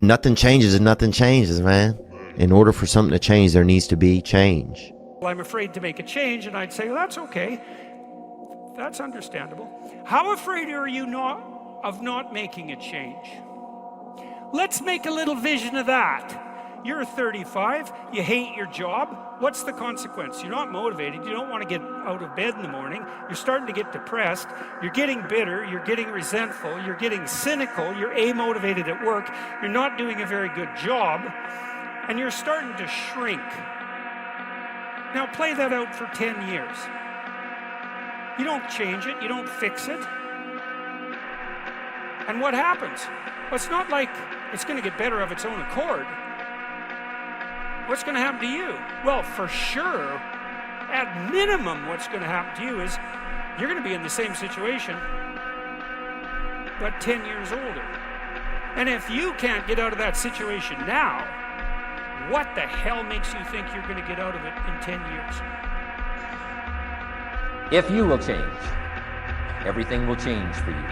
Nothing changes and nothing changes, man. In order for something to change, there needs to be change. Well, I'm afraid to make a change, and I'd say, well, that's okay. That's understandable. How afraid are you of not making a change? Let's make a little vision of that. You're 35, you hate your job. What's the consequence? You're not motivated, you don't want to get out of bed in the morning, you're starting to get depressed, you're getting bitter, you're getting resentful, you're getting cynical, you're amotivated at work, you're not doing a very good job, and you're starting to shrink. Now play that out for 10 years. You don't change it, you don't fix it. And what happens? Well, it's not like it's going to get better of its own accord. What's going to happen to you? Well, for sure, at minimum, what's going to happen to you is you're going to be in the same situation, but 10 years older. And if you can't get out of that situation now, what the hell makes you think you're going to get out of it in 10 years? If you will change, everything will change for you.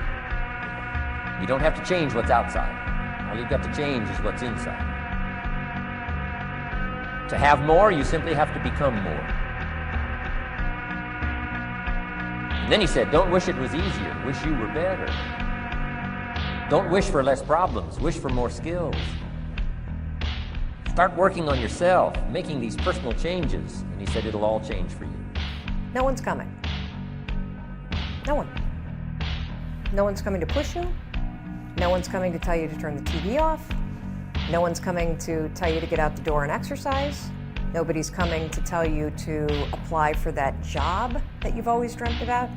You don't have to change what's outside. All you've got to change is what's inside. To have more, you simply have to become more. And then he said, don't wish it was easier, wish you were better. Don't wish for less problems, wish for more skills. Start working on yourself, making these personal changes, and he said it'll all change for you. No one's coming. No one. No one's coming to push you. No one's coming to tell you to turn the TV off. No one's coming to tell you to get out the door and exercise. Nobody's coming to tell you to apply for that job that you've always dreamt about.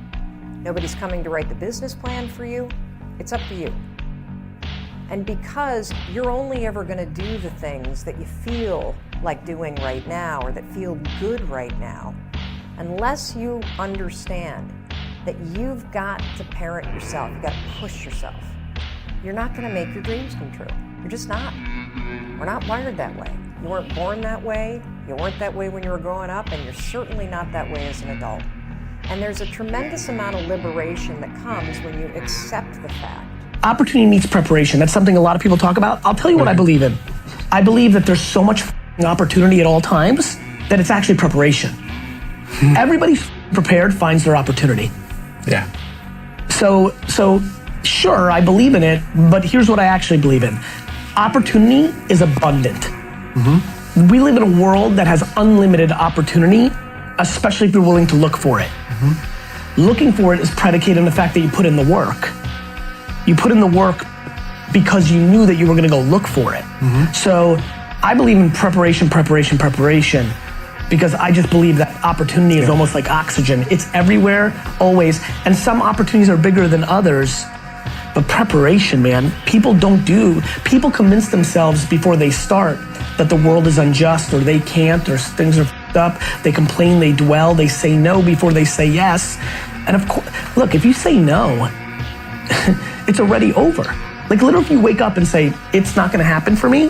Nobody's coming to write the business plan for you. It's up to you. And because you're only ever going to do the things that you feel like doing right now or that feel good right now, unless you understand that you've got to parent yourself, you've got to push yourself, you're not going to make your dreams come true. You're just not. We're not wired that way. You weren't born that way, you weren't that way when you were growing up, and you're certainly not that way as an adult. And there's a tremendous amount of liberation that comes when you accept the fact. Opportunity meets preparation. That's something a lot of people talk about. I'll tell you what I believe in. I believe that there's so much opportunity at all times that it's actually preparation. Everybody prepared finds their opportunity. Yeah. So sure, I believe in it, but here's what I actually believe in. Opportunity is abundant. Mm-hmm. We live in a world that has unlimited opportunity, especially if you're willing to look for it. Mm-hmm. Looking for it is predicated on the fact that you put in the work. You put in the work because you knew that you were gonna go look for it. Mm-hmm. So I believe in preparation, because I just believe that opportunity is almost like oxygen. It's everywhere, always, and some opportunities are bigger than others. But preparation, man, people convince themselves before they start that the world is unjust or they can't or things are f***ed up. They complain, they dwell, they say no before they say yes. And of course, look, if you say no, it's already over. Like literally if you wake up and say, it's not gonna happen for me,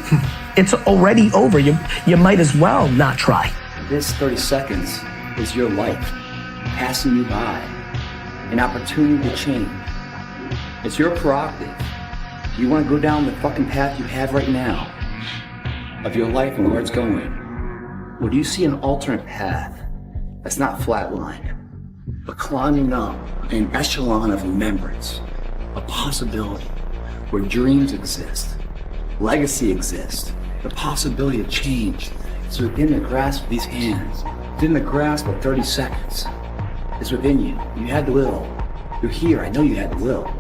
it's already over. You might as well not try. This 30 seconds is your life passing you by, an opportunity to change. It's your prerogative. You want to go down the fucking path you have right now of your life and where it's going. Or do you see an alternate path that's not flatlined, but climbing up an echelon of remembrance, a possibility where dreams exist, legacy exists, the possibility of change is within the grasp of these hands, within the grasp of 30 seconds. It's within you. You had the will. You're here. I know you had the will.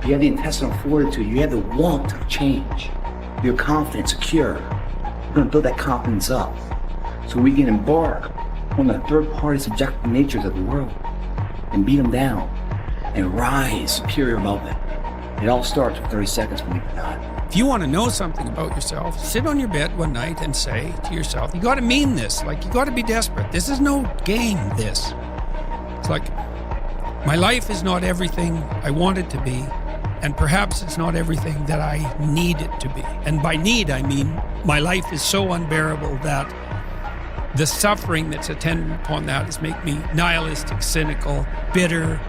You have the intestinal fortitude, you have the want of change. You're confident, secure. We're gonna build that confidence up so we can embark on the third-party subjective natures of the world and beat them down and rise superior above them. It all starts with 30 seconds, believe it or not. If you want to know something about yourself, sit on your bed one night and say to yourself, you got to mean this, like you got to be desperate. This is no game, this. It's like, my life is not everything I want it to be. And perhaps it's not everything that I need it to be. And by need, I mean my life is so unbearable that the suffering that's attendant upon that is make me nihilistic, cynical, bitter,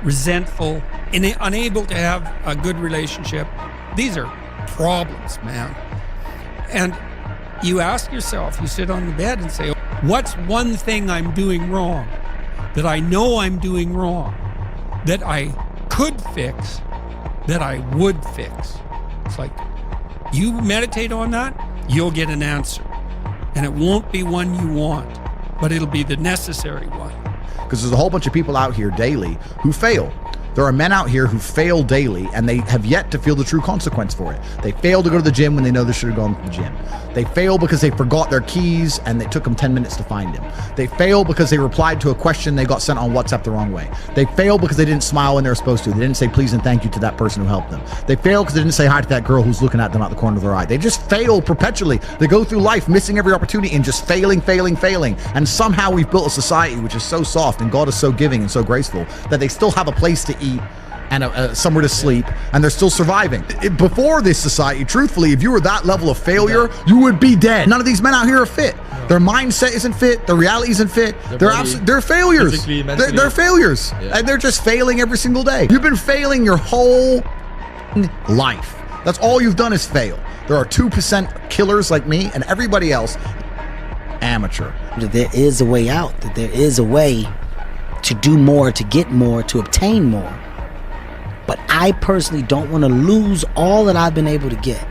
resentful, and unable to have a good relationship. These are problems, man. And you ask yourself, you sit on the bed and say, what's one thing I'm doing wrong that I know I'm doing wrong, that I could fix, that I would fix? It's like, you meditate on that, you'll get an answer. And it won't be one you want, but it'll be the necessary one. Because there's a whole bunch of people out here daily who fail. There are men out here who fail daily, and they have yet to feel the true consequence for it. They fail to go to the gym when they know they should have gone to the gym. They fail because they forgot their keys and it took them 10 minutes to find them. They fail because they replied to a question they got sent on WhatsApp the wrong way. They fail because they didn't smile when they were supposed to. They didn't say please and thank you to that person who helped them. They fail because they didn't say hi to that girl who's looking at them out the corner of their eye. They just fail perpetually. They go through life missing every opportunity and just failing. And somehow we've built a society which is so soft and God is so giving and so graceful that they still have a place to eat and somewhere to sleep, and they're still surviving. Before this society, truthfully, if you were that level of failure, you would be dead. None of these men out here are fit. Their mindset isn't fit. Their reality isn't fit. They're failures. They're failures. And they're just failing every single day. You've been failing your whole life. That's all you've done is fail. There are 2% killers like me, and everybody else, amateur. There is a way out. That there is a way to do more, to get more, to obtain more. But I personally don't want to lose all that I've been able to get.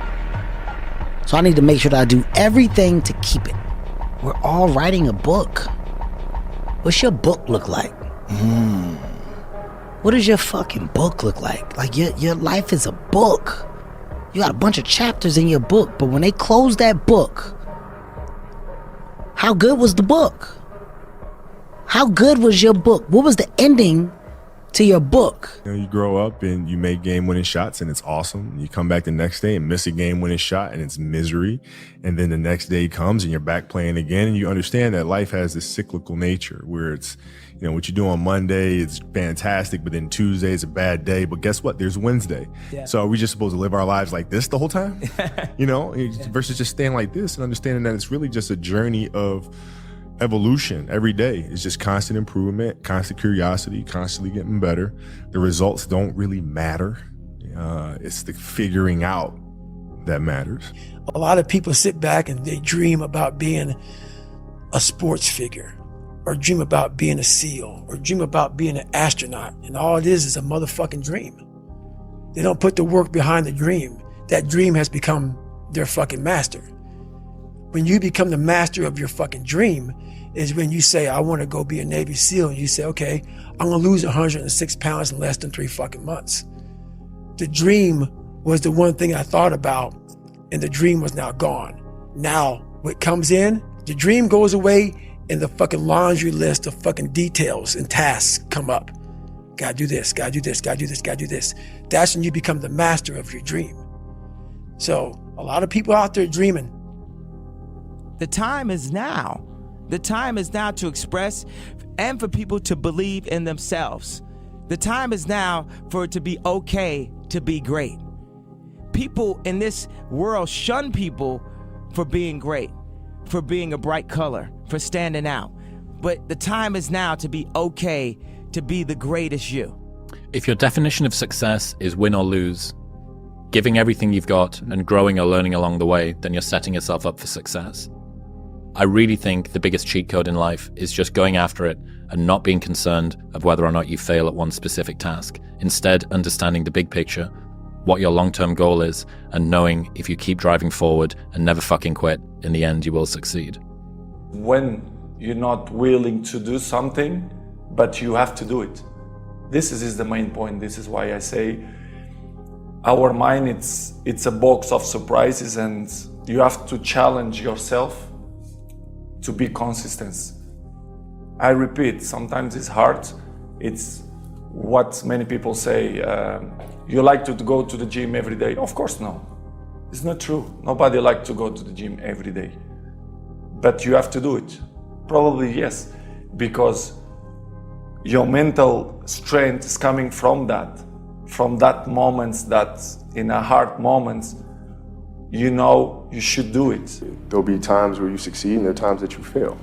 So I need to make sure that I do everything to keep it. We're all writing a book. What's your book look like? What does your fucking book look like? Like your life is a book. You got a bunch of chapters in your book, but when they close that book, how good was the book? How good was your book? What was the ending to your book? You grow up and you make game-winning shots and it's awesome. You come back the next day and miss a game-winning shot and it's misery. And then the next day comes and you're back playing again, and you understand that life has this cyclical nature where it's, what you do on Monday, it's fantastic, but then Tuesday is a bad day. But guess what? There's Wednesday. Yeah. So are we just supposed to live our lives like this the whole time? Versus just staying like this and understanding that it's really just a journey of evolution. Every day is just constant improvement, constant curiosity, constantly getting better. The results don't really matter. It's the figuring out that matters. A lot of people sit back and they dream about being a sports figure, or dream about being a SEAL, or dream about being an astronaut. And all it is a motherfucking dream. They don't put the work behind the dream. That dream has become their fucking master. When you become the master of your fucking dream is when you say, I want to go be a Navy SEAL, and you say, okay, I'm going to lose 106 pounds in less than 3 fucking months. The dream was the one thing I thought about, and the dream was now gone. Now, what comes in, the dream goes away, and the fucking laundry list of fucking details and tasks come up. Gotta do this, gotta do this, gotta do this, gotta do this. That's when you become the master of your dream. So, a lot of people out there dreaming. The time is now. The time is now to express and for people to believe in themselves. The time is now for it to be okay to be great. People in this world shun people for being great, for being a bright color, for standing out. But the time is now to be okay to be the greatest you. If your definition of success is win or lose, giving everything you've got and growing or learning along the way, then you're setting yourself up for success. I really think the biggest cheat code in life is just going after it and not being concerned of whether or not you fail at one specific task. Instead, understanding the big picture, what your long-term goal is, and knowing if you keep driving forward and never fucking quit, in the end you will succeed. When you're not willing to do something, but you have to do it. This is the main point. This is why I say our mind, it's a box of surprises, and you have to challenge yourself to be consistent. I repeat, sometimes it's hard. It's what many people say, you like to go to the gym every day. Of course, no. It's not true. Nobody likes to go to the gym every day. But you have to do it. Probably yes, because your mental strength is coming from that moments, that in a hard moments, you know you should do it. There'll be times where you succeed and there are times that you fail.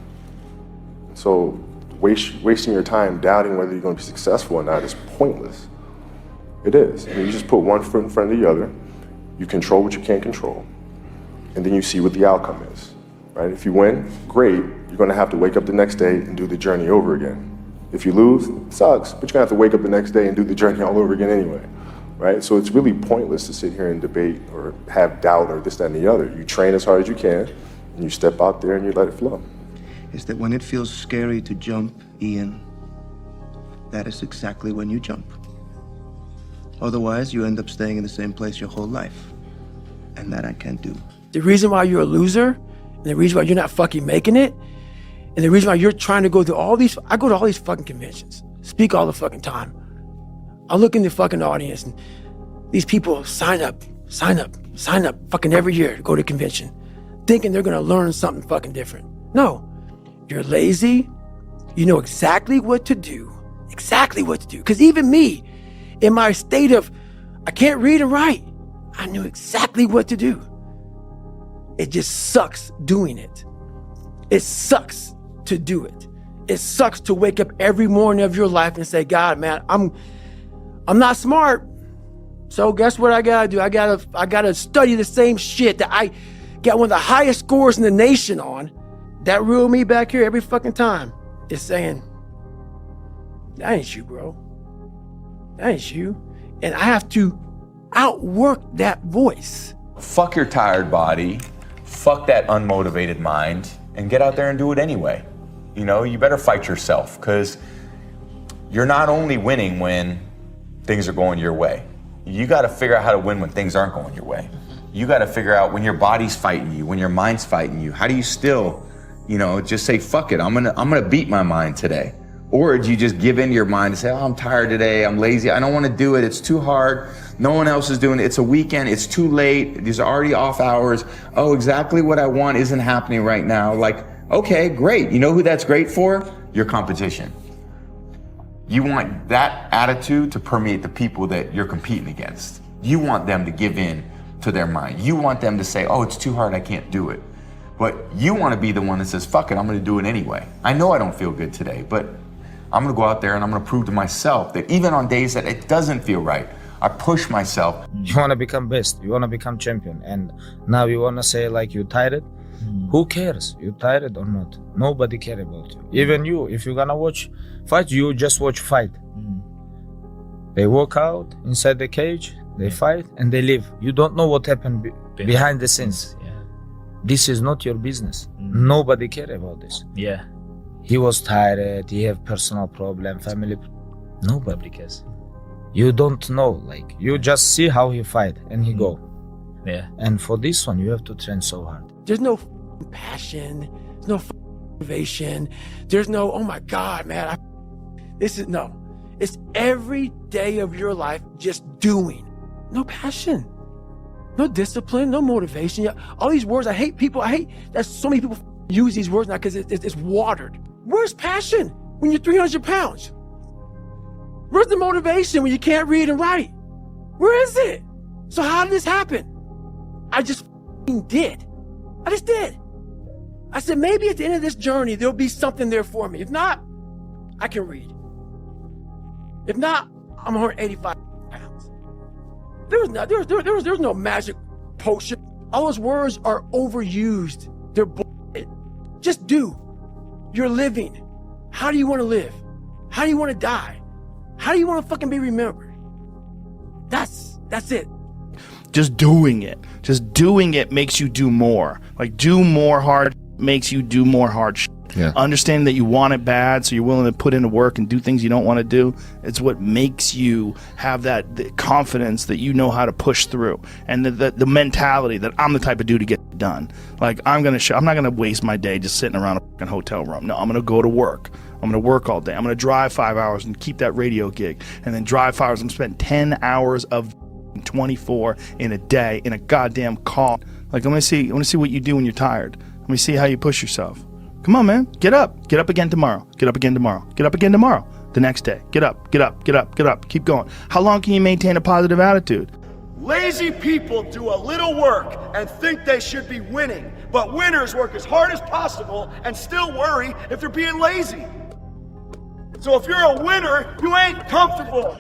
So wasting your time doubting whether you're going to be successful or not is pointless. It is. I mean, you just put one foot in front of the other You control what you can't control, and then you see what the outcome is, right? If you win, great. You're going to have to wake up the next day and do the journey over again. If you lose, it sucks, but you're going to have to wake up the next day and do the journey all over again anyway, right? So it's really pointless to sit here and debate or have doubt or this, that, and the other. You train as hard as you can, and you step out there and you let it flow. Is that when it feels scary to jump, Ian, that is exactly when you jump. Otherwise, you end up staying in the same place your whole life. And that I can't do. The reason why you're a loser, and the reason why you're not fucking making it, and the reason why you're trying to go to all these, I go to all these fucking conventions, speak all the fucking time. I look in the fucking audience and these people sign up fucking every year to go to a convention, thinking they're gonna learn something fucking different. No, you're lazy, you know exactly what to do. Because even me, in my state of, I can't read and write, I knew exactly what to do. It just sucks doing it. It sucks to do it. It sucks to wake up every morning of your life and say, God, man, I'm not smart. So guess what I gotta do? I gotta study the same shit that I got one of the highest scores in the nation on. That real me back here every fucking time is saying, that ain't you, bro. That ain't you. And I have to outwork that voice. Fuck your tired body, fuck that unmotivated mind, and get out there and do it anyway. You know, you better fight yourself, because you're not only winning when things are going your way. You gotta figure out how to win when things aren't going your way. You gotta figure out when your body's fighting you, when your mind's fighting you, how do you still, you know, just say, fuck it, I'm gonna beat my mind today. Or do you just give in to your mind and say, oh, I'm tired today, I'm lazy, I don't want to do it, it's too hard, no one else is doing it, it's a weekend, it's too late, these are already off hours, oh, exactly what I want isn't happening right now. Like, okay, great. You know who that's great for? Your competition. You want that attitude to permeate the people that you're competing against. You want them to give in to their mind. You want them to say, oh, it's too hard, I can't do it. But you want to be the one that says, fuck it, I'm going to do it anyway. I know I don't feel good today, but I'm gonna go out there and I'm gonna prove to myself that even on days that it doesn't feel right, I push myself. You wanna become best, you wanna become champion, and now you wanna say like you tired? Who cares? You tired or not? Nobody care about you. Even you, if you're gonna watch fight, you just watch fight. They walk out inside the cage, they fight and they leave. You don't know what happened behind the scenes. This is not your business. Nobody care about this. He was tired, he have personal problem, family. Nobody cares. You don't know, like, you just see how he fight and he go. And for this one, you have to train so hard. There's no passion, there's no motivation, there's no, oh my God, man, no. It's every day of your life just doing. No passion, no discipline, no motivation. All these words, I hate that so many people use these words now because it's watered. Where's passion when you're 300 pounds? Where's the motivation when you can't read and write? Where is it? So how did this happen? I just did. I just did. I said, maybe at the end of this journey, there'll be something there for me. If not, I can read. If not, I'm 185 pounds. There's no magic potion. All those words are overused. They're bullshit. Just do. You're living. How do you want to live? How do you want to die? How do you want to fucking be remembered? That's it. Just doing it makes you do more. Like, do more hard makes you do more hard shit. Understanding that you want it bad, so you're willing to put into work and do things you don't want to do. It's what makes you have the confidence that you know how to push through, and the mentality that I'm the type of dude to get it done. Like, I'm not gonna waste my day just sitting around a fucking hotel room. No, I'm gonna go to work. I'm gonna work all day. I'm gonna drive 5 hours and keep that radio gig, and then drive 5 hours and spend 10 hours of 24 in a day in a goddamn car. Like, I want to see what you do when you're tired. Let me see how you push yourself. Come on, man. Get up again tomorrow. Get up again tomorrow. Get up again tomorrow. The next day. Get up. Keep going. How long can you maintain a positive attitude? Lazy people do a little work and think they should be winning, but winners work as hard as possible and still worry if they're being lazy. So if you're a winner, you ain't comfortable.